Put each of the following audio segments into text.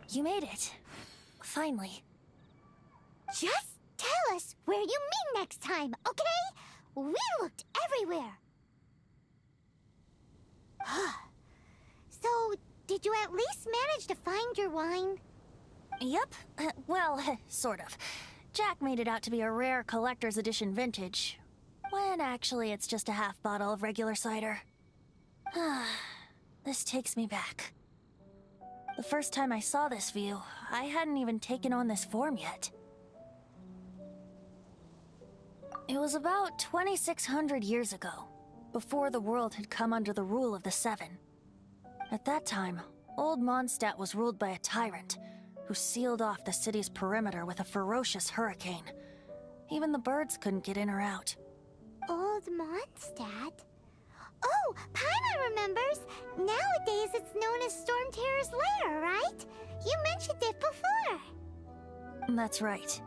You made it. Finally. Just tell us where you mean next time, okay? We looked everywhere. So, did you at least manage to find your wine? Yep. Well, sort of. Jack made it out to be a rare collector's edition vintage, when actually it's just a half bottle of regular cider. This takes me back. The first time I saw this view, I hadn't even taken on this form yet. It was about 2,600 years ago, before the world had come under the rule of the Seven. At that time, old Mondstadt was ruled by a tyrant, who sealed off the city's perimeter with a ferocious hurricane. Even the birds couldn't get in or out. Old Mondstadt? Oh, Paimon remembers! Nowadays it's known as Storm Terror's lair, right? You mentioned it before. That's right.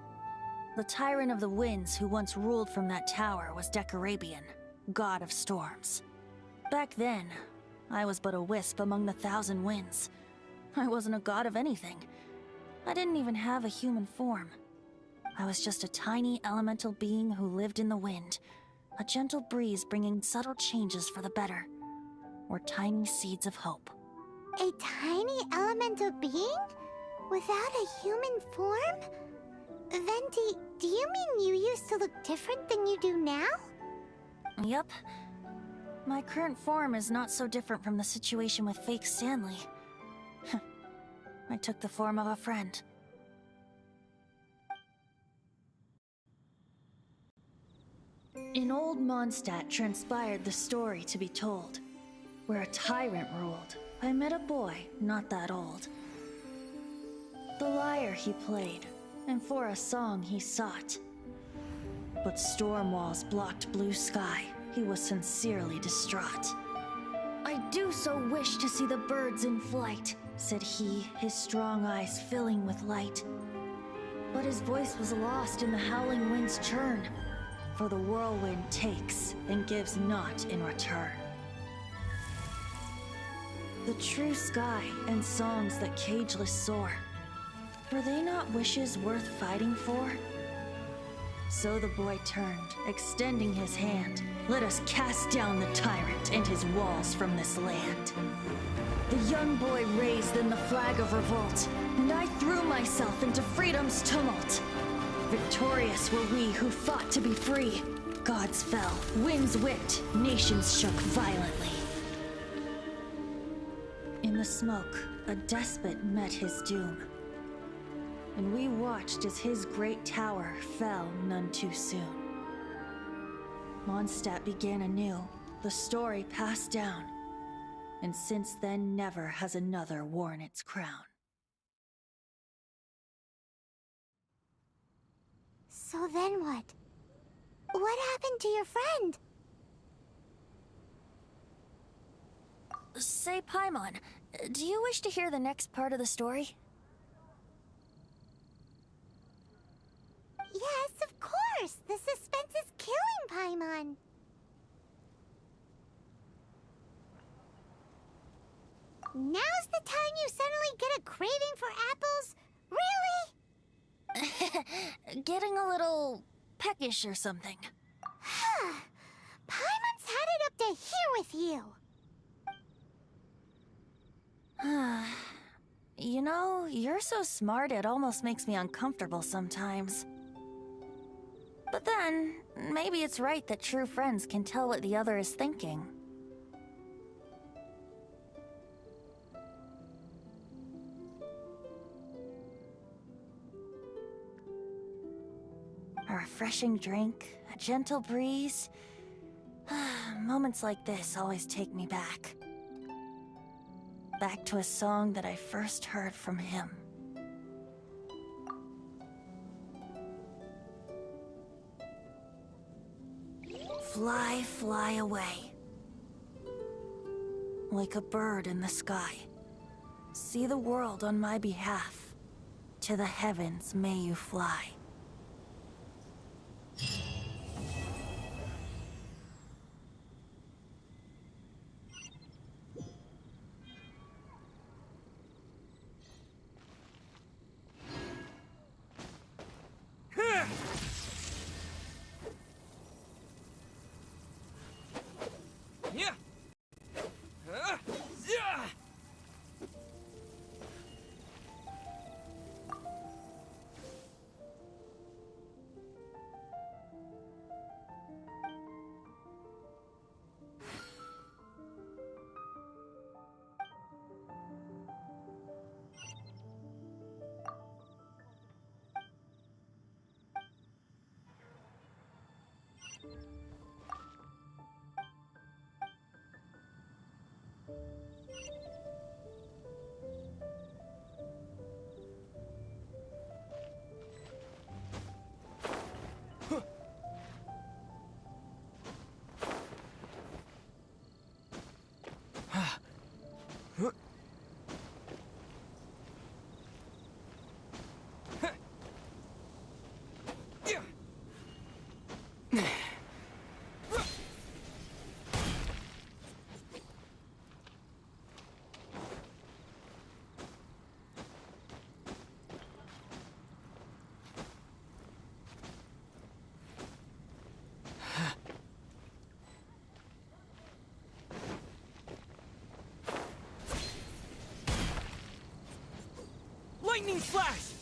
The tyrant of the winds who once ruled from that tower was Decarabian, god of storms. Back then, I was but a wisp among the thousand winds. I wasn't a god of anything. I didn't even have a human form. I was just a tiny elemental being who lived in the wind, a gentle breeze bringing subtle changes for the better, or tiny seeds of hope. A tiny elemental being? Without a human form? Venti, do you mean you used to look different than you do now? Yep. My current form is not so different from the situation with fake Stanley. I took the form of a friend. In old Mondstadt transpired the story to be told. Where a tyrant ruled, I met a boy not that old. The lyre he played, and for a song he sought. But storm walls blocked blue sky, he was sincerely distraught. I do so wish to see the birds in flight, said he, his strong eyes filling with light. But his voice was lost in the howling wind's churn, for the whirlwind takes and gives not in return. The true sky and songs that cageless soar, were they not wishes worth fighting for? So the boy turned, extending his hand. Let us cast down the tyrant and his walls from this land. The young boy raised then the flag of revolt, and I threw myself into freedom's tumult. Victorious were we who fought to be free. Gods fell, winds whipped, nations shook violently. In the smoke, a despot met his doom. And we watched as his great tower fell none too soon. Mondstadt began anew, the story passed down, and since then never has another worn its crown. So then what? What happened to your friend? Say, Paimon, do you wish to hear the next part of the story? Yes, of course! The suspense is killing Paimon! Now's the time you suddenly get a craving for apples? Really? Getting a little peckish or something. Paimon's had it up to here with you! You know, you're so smart it almost makes me uncomfortable sometimes. But then, maybe it's right that true friends can tell what the other is thinking. A refreshing drink, a gentle breeze. Moments like this always take me back. Back to a song that I first heard from him. Fly, fly away. Like a bird in the sky. See the world on my behalf. To the heavens may you fly. Lightning Flash!